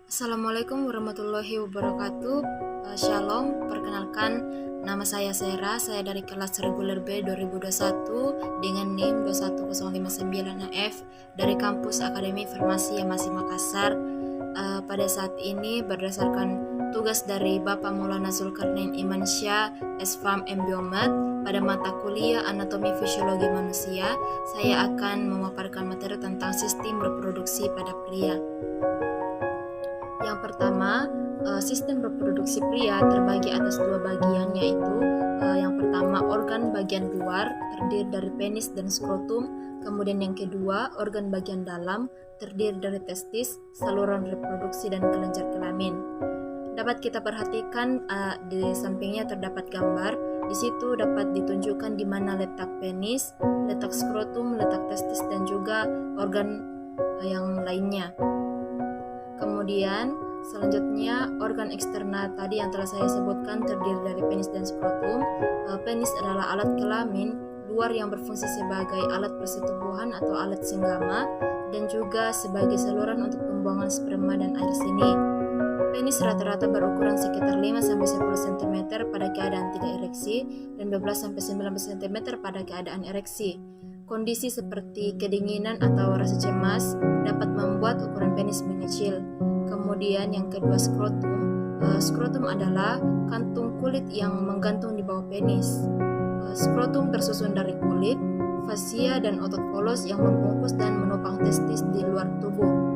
Assalamualaikum warahmatullahi wabarakatuh. Shalom, perkenalkan nama saya Sera. Saya dari kelas reguler B 2021 dengan NIM 21059AF dari kampus Akademi Farmasi Yamasi Makassar. Pada saat ini berdasarkan tugas dari Bapak Maulana Zulkarnain Imansyah, S.Pharm M. Biomed pada mata kuliah Anatomi Fisiologi Manusia, saya akan memaparkan materi tentang sistem reproduksi pada pria. Yang pertama, sistem reproduksi pria terbagi atas dua bagian, yaitu yang pertama organ bagian luar terdiri dari penis dan skrotum, kemudian yang kedua organ bagian dalam terdiri dari testis, saluran reproduksi dan kelenjar kelamin. Dapat kita perhatikan di sampingnya terdapat gambar. Di situ dapat ditunjukkan di mana letak penis, letak skrotum, letak testis dan juga organ yang lainnya. Kemudian selanjutnya organ eksternal tadi yang telah saya sebutkan terdiri dari penis dan skrotum. Penis adalah alat kelamin luar yang berfungsi sebagai alat persetubuhan atau alat senggama dan juga sebagai saluran untuk pembuangan sperma dan air seni. Penis rata-rata berukuran sekitar 5-10 cm pada keadaan tidak ereksi dan 12-19 cm pada keadaan ereksi. Kondisi seperti kedinginan atau rasa cemas dapat membuat ukuran penis mengecil. Kemudian yang kedua skrotum. Skrotum adalah kantung kulit yang menggantung di bawah penis. Skrotum tersusun dari kulit, fasia dan otot polos yang membungkus dan menopang testis di luar tubuh.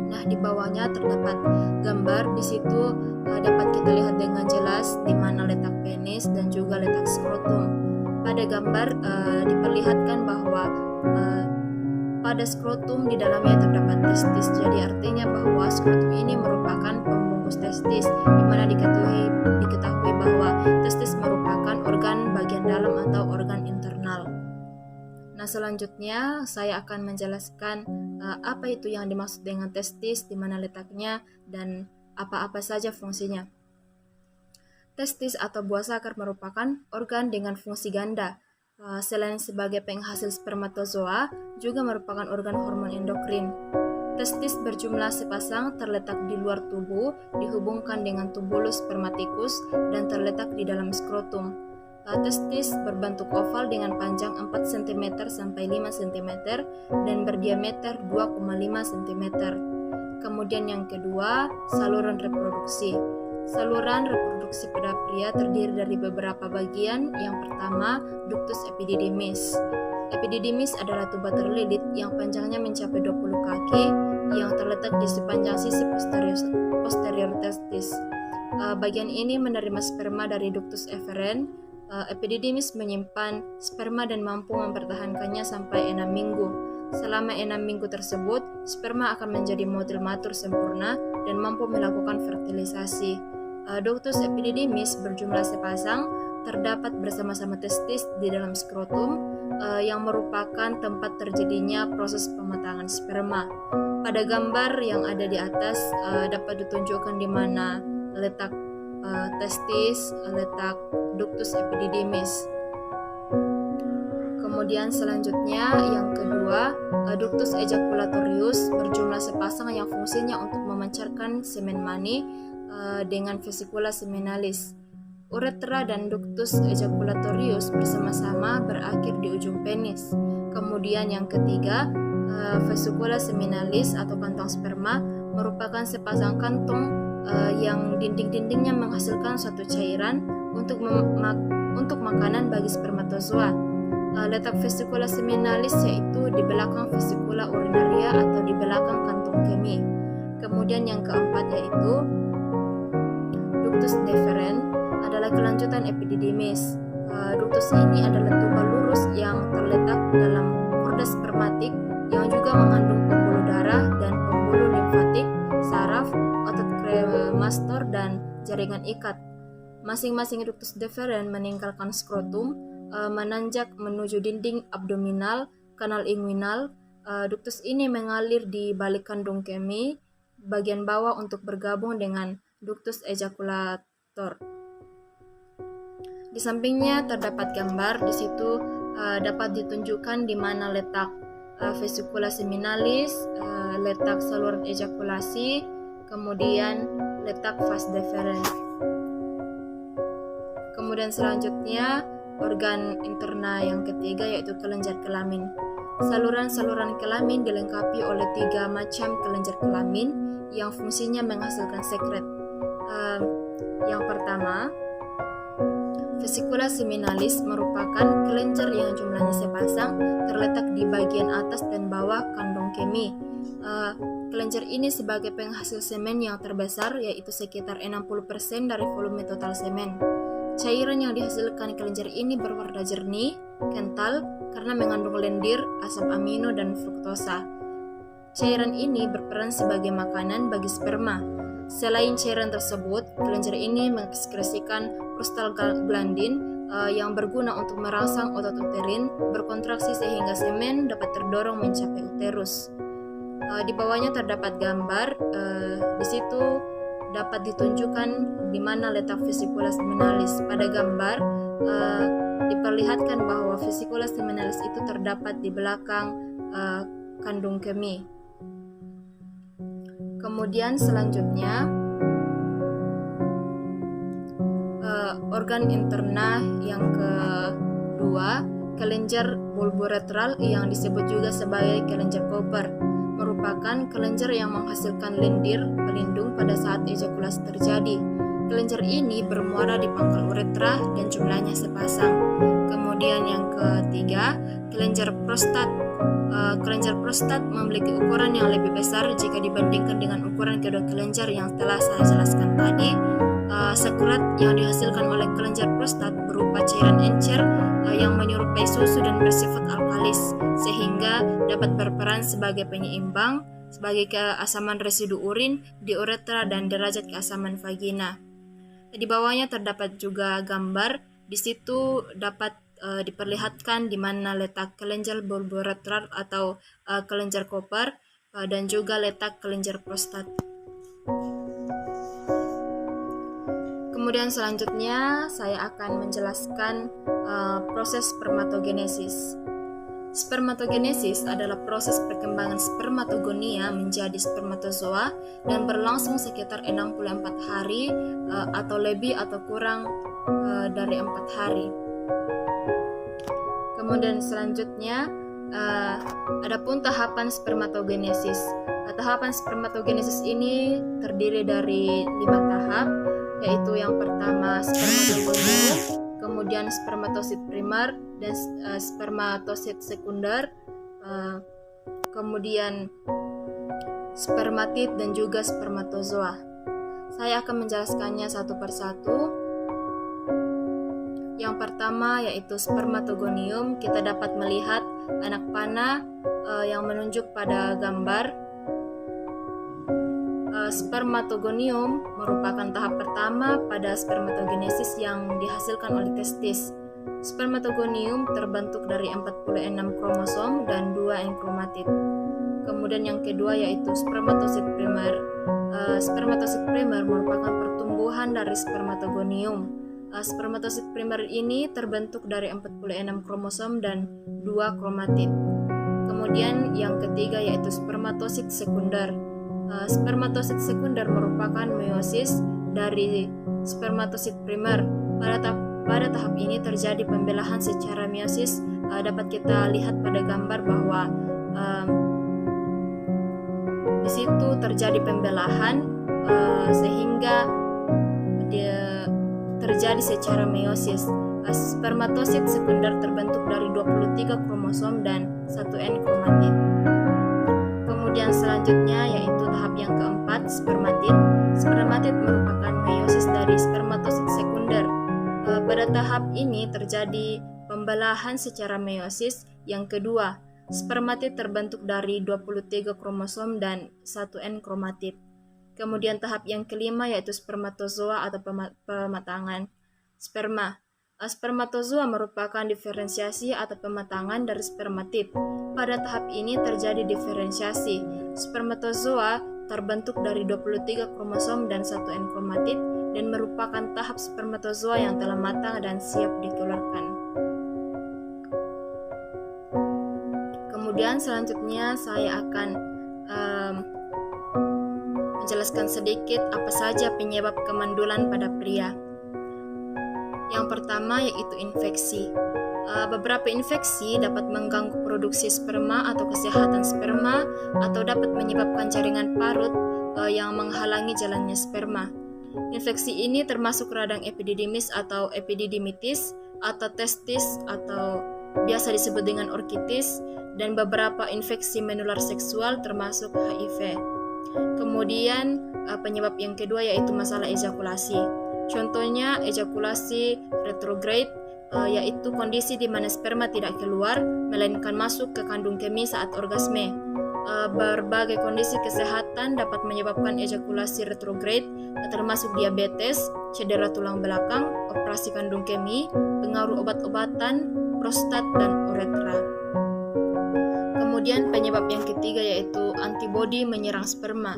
Nah, di bawahnya terdapat gambar. Di situ dapat kita lihat dengan jelas di mana letak penis dan juga letak skrotum. Pada gambar diperlihatkan bahwa pada skrotum di dalamnya terdapat testis. Jadi artinya bahwa skrotum ini merupakan pembungkus testis, di mana diketahui bahwa testis merupakan organ bagian dalam atau organ internal. Nah, selanjutnya saya akan menjelaskan apa itu yang dimaksud dengan testis, di mana letaknya dan apa-apa saja fungsinya. Testis atau buah sakar merupakan organ dengan fungsi ganda. Selain sebagai penghasil spermatozoa, juga merupakan organ hormon endokrin. Testis berjumlah sepasang terletak di luar tubuh, dihubungkan dengan tubulus spermaticus dan terletak di dalam skrotum. Testis berbentuk oval dengan panjang 4 cm sampai 5 cm dan berdiameter 2,5 cm. Kemudian yang kedua, saluran reproduksi. Saluran reproduksi pada pria terdiri dari beberapa bagian. Yang pertama, ductus epididymis. Epididymis adalah tuba terlilit yang panjangnya mencapai 20 kaki yang terletak di sepanjang sisi posterior testis. Bagian ini menerima sperma dari ductus efferent. Epididymis menyimpan sperma dan mampu mempertahankannya sampai 6 minggu. Selama 6 minggu tersebut, sperma akan menjadi model matur sempurna dan mampu melakukan fertilisasi. Ductus epididymis berjumlah sepasang, terdapat bersama-sama testis di dalam skrotum yang merupakan tempat terjadinya proses pematangan sperma. Pada gambar yang ada di atas dapat ditunjukkan di mana letak testis, letak ductus epididymis. Kemudian selanjutnya yang kedua, ductus ejaculatorius berjumlah sepasang yang fungsinya untuk memancarkan semen mani dengan vesikula seminalis. Uretra dan ductus ejaculatorius bersama-sama berakhir di ujung penis. Kemudian yang ketiga, vesikula seminalis atau kantong sperma merupakan sepasang kantong yang dinding-dindingnya menghasilkan suatu cairan untuk makanan bagi spermatozoa. Letak vesikula seminalis yaitu di belakang vesikula urinaria atau di belakang kantung kemih. Kemudian yang keempat yaitu ductus deferens adalah kelanjutan epididymis. Ductus ini adalah tuba lurus yang terletak dalam korda spermatik yang juga mengandung pembuluh darah dan pembuluh limfatik, saraf, otot kremastor dan jaringan ikat. Masing-masing ductus deferens meninggalkan skrotum, menanjak menuju dinding abdominal, kanal inguinal. Ductus ini mengalir di balik kandung kemih bagian bawah untuk bergabung dengan ductus ejaculator. Di sampingnya terdapat gambar. Di situ dapat ditunjukkan di mana letak vesikula seminalis, letak saluran ejakulasi, kemudian letak vas deferens. Kemudian selanjutnya organ interna yang ketiga yaitu kelenjar kelamin. Saluran-saluran kelamin dilengkapi oleh 3 macam kelenjar kelamin yang fungsinya menghasilkan sekret. Yang pertama, vesicula seminalis merupakan kelenjar yang jumlahnya sepasang terletak di bagian atas dan bawah kandung kemih. Kelenjar ini sebagai penghasil semen yang terbesar, yaitu sekitar 60% dari volume total semen. Cairan yang dihasilkan kelenjar ini berwarna jernih, kental, karena mengandung lendir, asam amino, dan fruktosa. Cairan ini berperan sebagai makanan bagi sperma. Selain cairan tersebut, kelenjar ini mengekskresikan prostaglandin yang berguna untuk merangsang otot uterin berkontraksi sehingga semen dapat terdorong mencapai uterus. Di bawahnya terdapat gambar. Di situ dapat ditunjukkan di mana letak vesicula seminalis. Pada gambar diperlihatkan bahwa vesicula seminalis itu terdapat di belakang kandung kemih. Kemudian selanjutnya organ interna yang kedua, kelenjar bulboretral yang disebut juga sebagai kelenjar Cooper, merupakan kelenjar yang menghasilkan lendir pelindung pada saat ejakulasi terjadi. Kelenjar ini bermuara di pangkal uretra dan jumlahnya sepasang. Kemudian yang ketiga, kelenjar prostat. Kelenjar prostat memiliki ukuran yang lebih besar jika dibandingkan dengan ukuran kedua kelenjar yang telah saya jelaskan tadi. Sekret yang dihasilkan oleh kelenjar prostat berupa cairan encer yang menyerupai susu dan bersifat alkalis, sehingga dapat berperan sebagai penyeimbang sebagai keasaman residu urin di uretra dan derajat keasaman vagina. Di bawahnya terdapat juga gambar. Di situ dapat diperlihatkan di mana letak kelenjar bulboretral atau kelenjar Cooper dan juga letak kelenjar prostat. Kemudian selanjutnya saya akan menjelaskan proses spermatogenesis. Spermatogenesis adalah proses perkembangan spermatogonia menjadi spermatozoa dan berlangsung sekitar 64 hari atau lebih atau kurang dari 4 hari. Kemudian selanjutnya adapun tahapan spermatogenesis. Tahapan spermatogenesis ini terdiri dari 5 tahap, yaitu yang pertama spermatogonium, kemudian spermatosit primer dan spermatosit sekunder, kemudian spermatid dan juga spermatozoa. Saya akan menjelaskannya satu persatu. Yang pertama yaitu spermatogonium. Kita dapat melihat anak panah yang menunjuk pada gambar. Spermatogonium merupakan tahap pertama pada spermatogenesis yang dihasilkan oleh testis. Spermatogonium terbentuk dari 46 kromosom dan 2 N kromatid. Kemudian yang kedua yaitu spermatosit primer. Spermatosit primer merupakan pertumbuhan dari spermatogonium. Spermatosit primer ini terbentuk dari 46 kromosom dan 2 kromatid. Kemudian yang ketiga yaitu spermatosit sekunder. Spermatosit sekunder merupakan meiosis dari spermatosit primer. Pada tahap ini terjadi pembelahan secara meiosis. Dapat kita lihat pada gambar bahwa di situ terjadi pembelahan sehingga dia terjadi secara meiosis. Spermatosit sekunder terbentuk dari 23 kromosom dan 1 N kromatid. Kemudian selanjutnya yaitu tahap yang keempat, spermatid. Spermatid merupakan meiosis dari spermatosit sekunder. Pada tahap ini terjadi pembelahan secara meiosis. Yang kedua, spermatid terbentuk dari 23 kromosom dan 1 N kromatid. Kemudian tahap yang kelima yaitu spermatozoa atau pematangan sperma. Spermatozoa merupakan diferensiasi atau pematangan dari spermatid. Pada tahap ini terjadi diferensiasi. Spermatozoa terbentuk dari 23 kromosom dan 1 N kromatid dan merupakan tahap spermatozoa yang telah matang dan siap dikeluarkan. Kemudian selanjutnya saya akan jelaskan sedikit apa saja penyebab kemandulan pada pria. Yang pertama yaitu infeksi. Beberapa infeksi dapat mengganggu produksi sperma atau kesehatan sperma atau dapat menyebabkan jaringan parut yang menghalangi jalannya sperma. Infeksi ini termasuk radang epididymis atau epididimitis atau testis atau biasa disebut dengan orkitis dan beberapa infeksi menular seksual termasuk HIV. Kemudian penyebab yang kedua yaitu masalah ejakulasi. Contohnya ejakulasi retrograde yaitu kondisi di mana sperma tidak keluar melainkan masuk ke kandung kemih saat orgasme. Berbagai kondisi kesehatan dapat menyebabkan ejakulasi retrograde termasuk diabetes, cedera tulang belakang, operasi kandung kemih, pengaruh obat-obatan, prostat dan uretra. Kemudian penyebab yang ketiga yaitu antibodi menyerang sperma.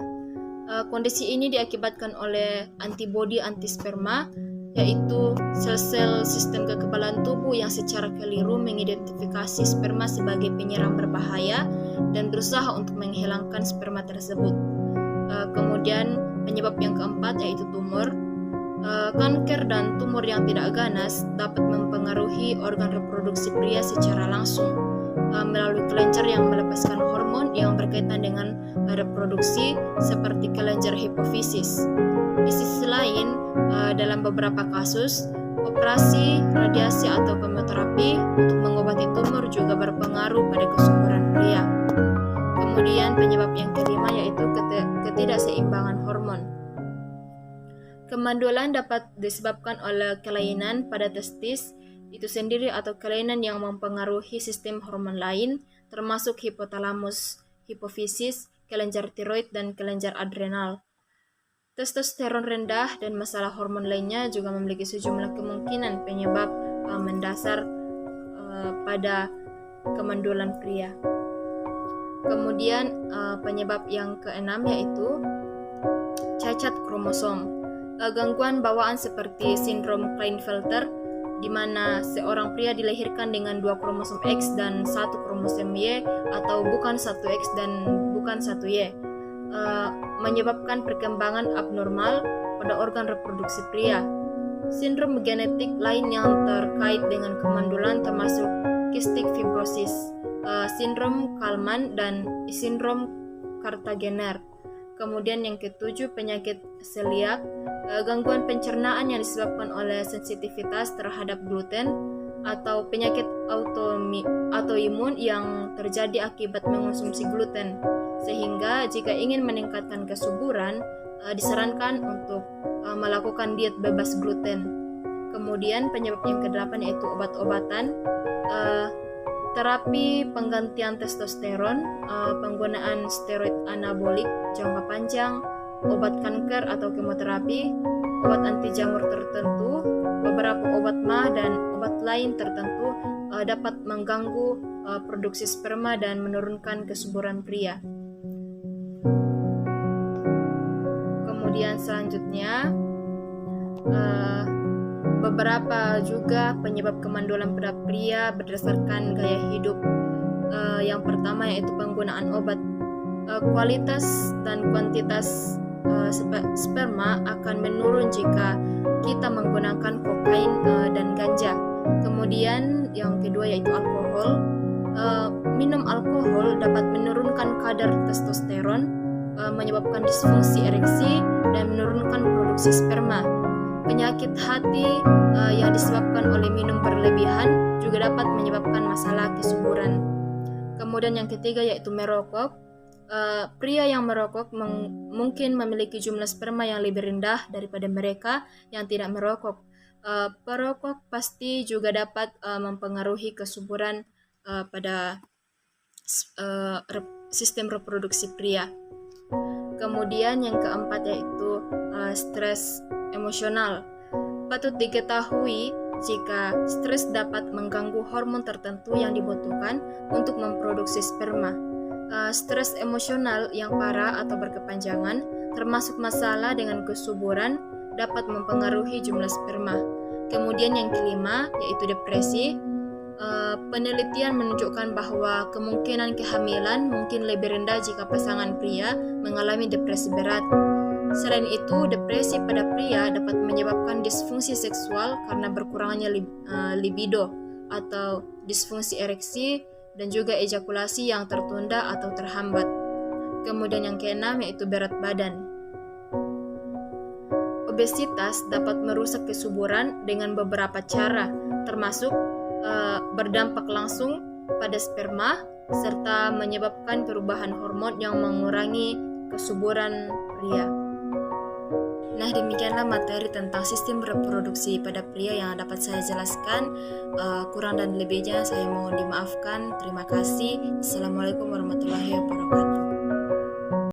Kondisi ini diakibatkan oleh antibodi antisperma yaitu sel-sel sistem kekebalan tubuh yang secara keliru mengidentifikasi sperma sebagai penyerang berbahaya dan berusaha untuk menghilangkan sperma tersebut. Kemudian penyebab yang keempat yaitu tumor. Kanker dan tumor yang tidak ganas dapat mempengaruhi organ reproduksi pria secara langsung melalui kelenjar yang melepaskan hormon yang berkaitan dengan reproduksi seperti kelenjar hipofisis. Di sisi lain, dalam beberapa kasus, operasi, radiasi atau kemoterapi untuk mengobati tumor juga berpengaruh pada kesuburan pria. Kemudian penyebab yang kelima yaitu ketidakseimbangan hormon. Kemandulan dapat disebabkan oleh kelainan pada testis itu sendiri atau kelainan yang mempengaruhi sistem hormon lain termasuk hipotalamus, hipofisis, kelenjar tiroid dan kelenjar adrenal. Testosteron rendah dan masalah hormon lainnya juga memiliki sejumlah kemungkinan penyebab mendasar pada kemandulan pria. Kemudian penyebab yang keenam yaitu cacat kromosom. Gangguan bawaan seperti sindrom Klinefelter di mana seorang pria dilahirkan dengan 2 kromosom X dan 1 kromosom Y atau bukan 1 X dan bukan 1 Y menyebabkan perkembangan abnormal pada organ reproduksi pria. Sindrom genetik lain yang terkait dengan kemandulan termasuk cystic fibrosis, sindrom Kallman dan sindrom Cartagener. Kemudian yang ketujuh penyakit celiak, gangguan pencernaan yang disebabkan oleh sensitivitas terhadap gluten atau penyakit autoimun yang terjadi akibat mengonsumsi gluten. Sehingga jika ingin meningkatkan kesuburan, disarankan untuk melakukan diet bebas gluten. Kemudian penyebab yang kedelapan yaitu obat-obatan, terapi penggantian testosteron, penggunaan steroid anabolik jangka panjang, obat kanker atau kemoterapi, obat anti jamur tertentu, beberapa obat MAH dan obat lain tertentu dapat mengganggu produksi sperma dan menurunkan kesuburan pria. Kemudian selanjutnya beberapa juga penyebab kemandulan pada pria berdasarkan gaya hidup. Yang pertama yaitu penggunaan obat. Kualitas dan kuantitas sperma akan menurun jika kita menggunakan kokain dan ganja. Kemudian yang kedua yaitu alkohol. Minum alkohol dapat menurunkan kadar testosteron, menyebabkan disfungsi ereksi dan menurunkan produksi sperma. Penyakit hati yang disebabkan oleh minum berlebihan juga dapat menyebabkan masalah kesuburan. Kemudian yang ketiga yaitu merokok. Pria yang merokok mungkin memiliki jumlah sperma yang lebih rendah daripada mereka yang tidak merokok. Perokok pasti juga dapat mempengaruhi kesuburan pada sistem reproduksi pria. Kemudian yang keempat yaitu stres emosional. Patut diketahui jika stres dapat mengganggu hormon tertentu yang dibutuhkan untuk memproduksi sperma. Stres emosional yang parah atau berkepanjangan, termasuk masalah dengan kesuburan, dapat mempengaruhi jumlah sperma. Kemudian yang kelima yaitu depresi. Penelitian menunjukkan bahwa kemungkinan kehamilan mungkin lebih rendah jika pasangan pria mengalami depresi berat. Selain itu, depresi pada pria dapat menyebabkan disfungsi seksual karena berkurangnya libido atau disfungsi ereksi dan juga ejakulasi yang tertunda atau terhambat. Kemudian yang keenam yaitu berat badan. Obesitas dapat merusak kesuburan dengan beberapa cara, termasuk berdampak langsung pada sperma serta menyebabkan perubahan hormon yang mengurangi kesuburan pria. Nah, demikianlah materi tentang sistem reproduksi pada pria yang dapat saya jelaskan. Kurang dan lebihnya saya mohon dimaafkan. Terima kasih. Assalamualaikum warahmatullahi wabarakatuh.